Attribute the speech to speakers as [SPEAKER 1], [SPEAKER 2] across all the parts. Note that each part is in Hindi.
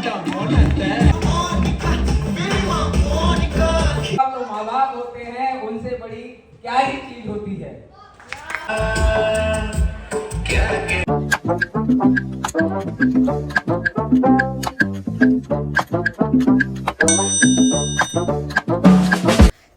[SPEAKER 1] तो माँ बाप होते हैं, उनसे बड़ी क्या ही चीज होती है।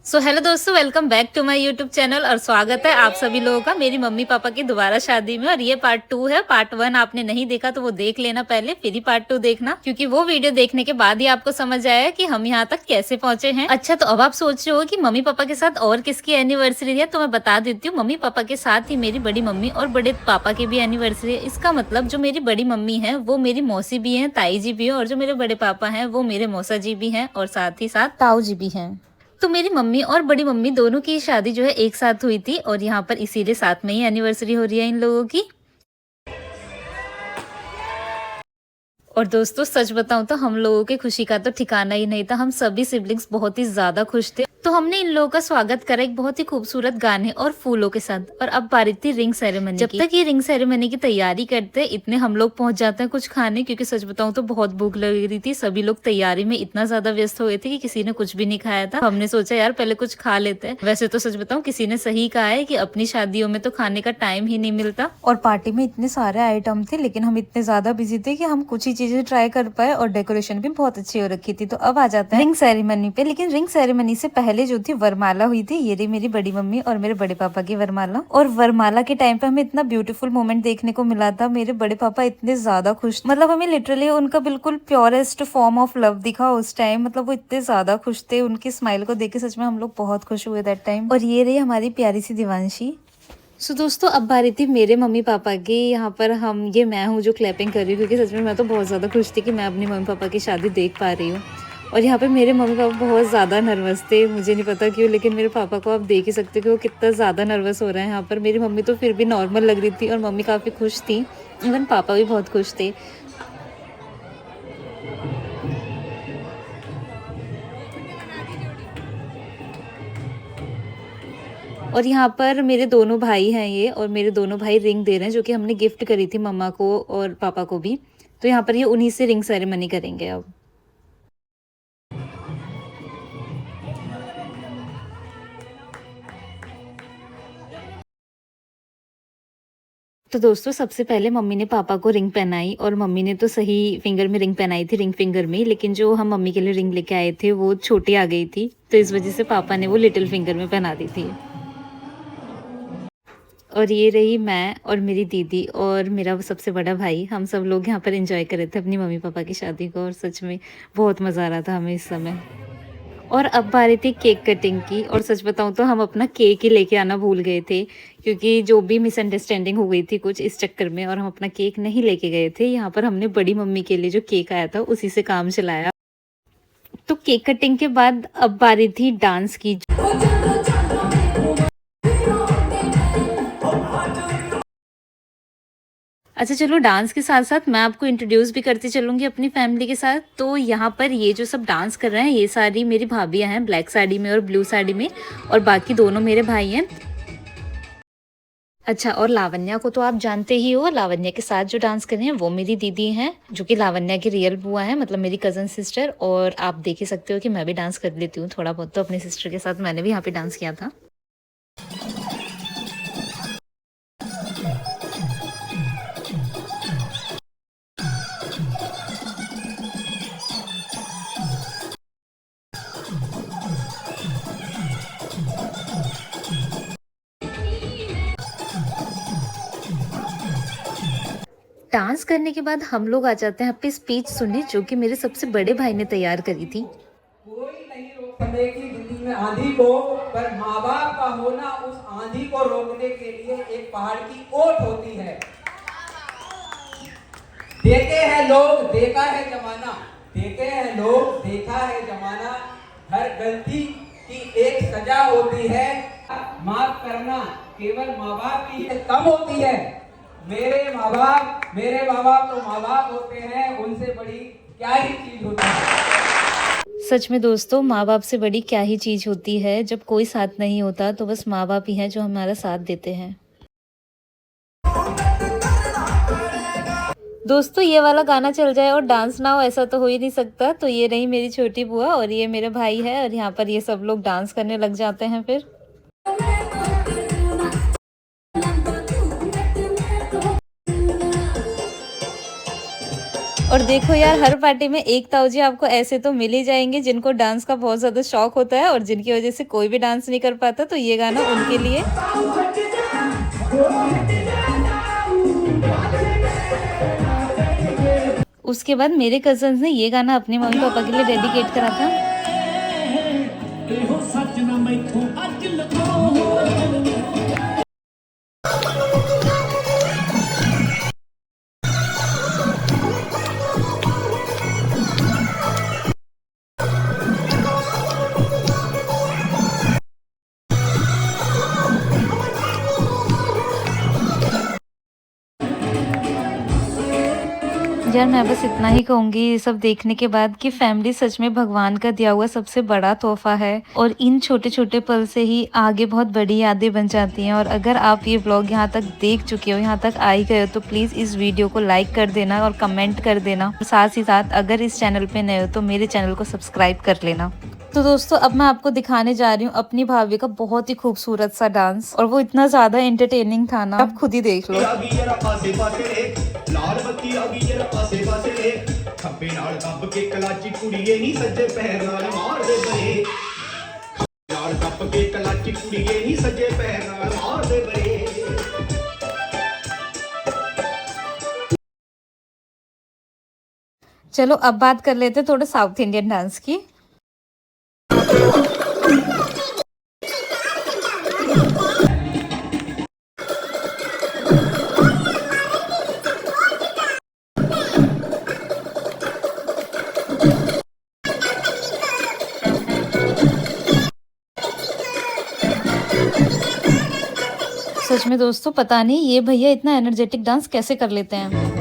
[SPEAKER 2] सो हेलो दोस्तों, welcome back to my YouTube channel और स्वागत है आप सभी लोगों का मेरी मम्मी पापा की दोबारा शादी में। और ये पार्ट 2 है। पार्ट 1 आपने नहीं देखा तो वो देख लेना पहले, फिर ही पार्ट 2 देखना, क्योंकि वो वीडियो देखने के बाद ही आपको समझ आया कि हम यहाँ तक कैसे पहुंचे हैं। अच्छा, तो अब आप सोच रहे हो कि मम्मी पापा के साथ और किसकी एनिवर्सरी है, तो मैं बता देती हूँ, मम्मी पापा के साथ ही मेरी बड़ी मम्मी और बड़े पापा की भी एनिवर्सरी है। इसका मतलब जो मेरी बड़ी मम्मी है वो मेरी मौसी भी है, ताई जी भी है, और जो मेरे बड़े पापा है वो मेरे मौसा जी भी है, और साथ ही साथ ताऊ जी भी है। तो मेरी मम्मी और बड़ी मम्मी दोनों की शादी जो है एक साथ हुई थी, और यहाँ पर इसीलिए साथ में ही एनिवर्सरी हो रही है इन लोगों की। और दोस्तों सच बताऊं तो हम लोगों की खुशी का तो ठिकाना ही नहीं था। हम सभी सिबलिंग्स बहुत ही ज्यादा खुश थे। तो हमने इन लोगों का स्वागत करा एक बहुत ही खूबसूरत गाने और फूलों के साथ। और अब बारी थी रिंग सेरेमनी। जब तक ये रिंग सेरेमनी की तैयारी करते इतने हम लोग पहुंच जाते हैं कुछ खाने, क्योंकि सच बताऊं तो बहुत भूख लग रही थी। सभी लोग तैयारी में इतना ज्यादा व्यस्त हो गए थे कि किसी ने कुछ भी नहीं खाया था। हमने सोचा यार पहले कुछ खा लेते हैं। वैसे तो सच बताऊं किसी ने सही कहा है कि अपनी शादियों में तो खाने का टाइम ही नहीं मिलता, और पार्टी में इतने सारे आइटम थे, लेकिन हम इतने ज्यादा बिजी थे कि हम कुछ ही चीजें ट्राई कर पाए, और डेकोरेशन भी बहुत अच्छी हो रखी थी। तो अब आ जाते हैं रिंग सेरेमनी पे। लेकिन रिंग सेरेमनी से पहले जो थी वरमाला हुई थी। ये रही मेरी बड़ी मम्मी और मेरे बड़े पापा की वरमाला। और वरमाला के टाइम पे हमें इतना ब्यूटीफुल मोमेंट देखने को मिला था। मेरे बड़े पापा इतने ज्यादा खुश, मतलब हमें लिटरली उनका बिल्कुल प्योरेस्ट फॉर्म ऑफ लव दिखा उस टाइम। मतलब वो इतने ज्यादा खुश थे, उनकी स्माइल को देख के सच में हम लोग बहुत खुश हुए दैट टाइम। और ये रही हमारी प्यारी सी दिवांशी। सो दोस्तों अब बारी थी मेरे मम्मी पापा की। यहाँ पर मैं हूँ जो क्लैपिंग कर रही हूँ, क्योंकि सच में मैं तो बहुत ज़्यादा खुश थी कि मैं अपनी मम्मी पापा की शादी देख पा रही हूँ। और यहाँ पे मेरे मम्मी पापा बहुत ज़्यादा नर्वस थे, मुझे नहीं पता क्यों, लेकिन मेरे पापा को आप देख ही सकते हो कि वो कितना ज़्यादा नर्वस हो रहा है यहाँ पर। मेरी मम्मी तो फिर भी नॉर्मल लग रही थी, और मम्मी काफ़ी खुश थी, इवन पापा भी बहुत खुश थे। और यहाँ पर मेरे दोनों भाई हैं ये, और मेरे दोनों भाई रिंग दे रहे हैं, जो कि हमने गिफ्ट करी थी मम्मा को और पापा को भी। तो यहाँ पर ये उन्हीं से रिंग सेरेमनी करेंगे अब। तो दोस्तों सबसे पहले मम्मी ने पापा को रिंग पहनाई, और मम्मी ने तो सही फिंगर में रिंग पहनाई थी, रिंग फिंगर में। लेकिन जो हम मम्मी के लिए रिंग लेके आए थे वो छोटी आ गई थी, तो इस वजह से पापा ने वो लिटिल फिंगर में पहना दी थी। और ये रही मैं और मेरी दीदी और मेरा सबसे बड़ा भाई। हम सब लोग यहाँ पर एंजॉय कर रहे थे अपनी मम्मी पापा की शादी को, और सच में बहुत मज़ा आ रहा था हमें इस समय। और अब बारी थी केक कटिंग की, और सच बताऊं तो हम अपना केक ही लेके आना भूल गए थे, क्योंकि जो भी मिसअंडरस्टैंडिंग हो गई थी कुछ इस चक्कर में, और हम अपना केक नहीं लेके गए थे। यहाँ पर हमने बड़ी मम्मी के लिए जो केक आया था उसी से काम चलाया। तो केक कटिंग के बाद अब बारी थी डांस की। अच्छा चलो, डांस के साथ साथ मैं आपको इंट्रोड्यूस भी करती चलूंगी अपनी फैमिली के साथ। तो यहाँ पर ये जो सब डांस कर रहे हैं ये सारी मेरी भाभियाँ हैं, ब्लैक साड़ी में और ब्लू साड़ी में, और बाकी दोनों मेरे भाई हैं। अच्छा, और लावण्या को तो आप जानते ही हो। लावण्या के साथ जो डांस कर रहे हैं वो मेरी दीदी हैं, जो कि लावण्या की रियल बुआ है, मतलब मेरी कजन सिस्टर। और आप देख ही सकते हो कि मैं भी डांस कर लेती हूँ थोड़ा बहुत, तो अपनी सिस्टर के साथ मैंने भी यहाँ पे डांस किया था। डांस करने के बाद हम लोग आ जाते हैं अपनी स्पीच सुनने, जो कि मेरे सबसे बड़े भाई ने तैयार करी थी।
[SPEAKER 1] कोई नहीं रोक सकेगी दिल्ली में आंधी को, पर माँ बाप का होना उस आंधी को रोकने के लिए एक पहाड़ की ओट होती है। देखे हैं लोग, देखा है जमाना, देखे हैं लोग, देखा है जमाना, हर गलती की एक सजा होती है, माफ करना केवल माँ बाप की कम होती है। मेरे माँ बाप तो माँ बाप होते हैं, उनसे बड़ी क्या ही चीज होती है।
[SPEAKER 2] सच में दोस्तों, माँ बाप से बड़ी क्या ही चीज होती है। जब कोई साथ नहीं होता तो बस माँ बाप ही हैं जो हमारा साथ देते हैं। दोस्तों ये वाला गाना चल जाए और डांस ना हो ऐसा तो हो ही नहीं सकता। तो ये रही मेरी छोटी बुआ और ये मेरा भाई है और यहाँ पर ये सब लोग डांस करने लग जाते हैं फिर। और देखो यार, हर पार्टी में एक ताऊ जी आपको ऐसे तो मिल ही जाएंगे जिनको डांस का बहुत ज्यादा शौक होता है और जिनकी वजह से कोई भी डांस नहीं कर पाता, तो ये गाना उनके लिए। उसके बाद मेरे कजन्स ने ये गाना अपने मम्मी पापा के लिए डेडिकेट करा था। यार मैं बस इतना ही कहूंगी ये सब देखने के बाद कि फैमिली सच में भगवान का दिया हुआ सबसे बड़ा तोहफा है और इन छोटे छोटे पल से ही आगे बहुत बड़ी यादें बन जाती हैं। और अगर आप ये ब्लॉग यहाँ तक देख चुके हो, यहाँ तक आई गए हो, तो प्लीज़ इस वीडियो को लाइक कर देना और कमेंट कर देना। साथ ही साथ अगर इस चैनल पे नए हो तो मेरे चैनल को सब्सक्राइब कर लेना। तो दोस्तों अब मैं आपको दिखाने जा रही हूँ अपनी भाभी का बहुत ही खूबसूरत सा डांस, और वो इतना ज्यादा एंटरटेनिंग था ना, आप खुद ही देख लो।
[SPEAKER 3] लाल बत्ती आ गई जरा पासे पासे ले खप्पे नाल दब के कलाची कुड़ीए नी सज्जे पैर नाल मार दे बरे नाल दब के कलाची कुड़ीए नी सज्जे पैर नाल मार दे बरे।
[SPEAKER 2] चलो अब बात कर लेते हैं थोड़ा साउथ इंडियन डांस की। सच में दोस्तों पता नहीं ये भैया इतना एनर्जेटिक डांस कैसे कर लेते हैं।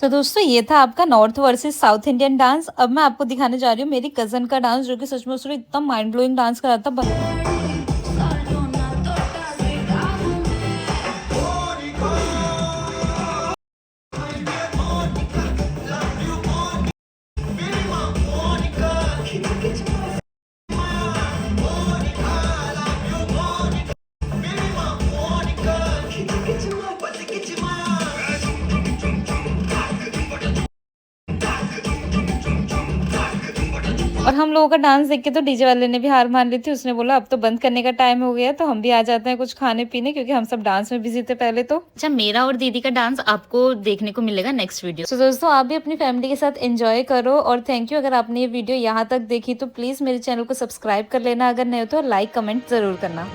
[SPEAKER 2] तो दोस्तों ये था आपका north versus south Indian dance. अब मैं आपको दिखाने जा रही हूँ मेरी कजन का डांस, जो कि सच में उसने इतना माइंड ब्लोइंग डांस करा था। और हम लोगों का डांस देख के तो डीजे वाले ने भी हार मान ली थी। उसने बोला अब तो बंद करने का टाइम हो गया, तो हम भी आ जाते हैं कुछ खाने पीने, क्योंकि हम सब डांस में बिजी थे पहले तो। अच्छा, मेरा और दीदी का डांस आपको देखने को मिलेगा नेक्स्ट वीडियो। तो दोस्तों आप भी अपनी फैमिली के साथ एंजॉय करो और थैंक यू। अगर आपने ये वीडियो यहाँ तक देखी तो प्लीज मेरे चैनल को सब्सक्राइब कर लेना, अगर नहीं हो तो लाइक कमेंट जरूर करना।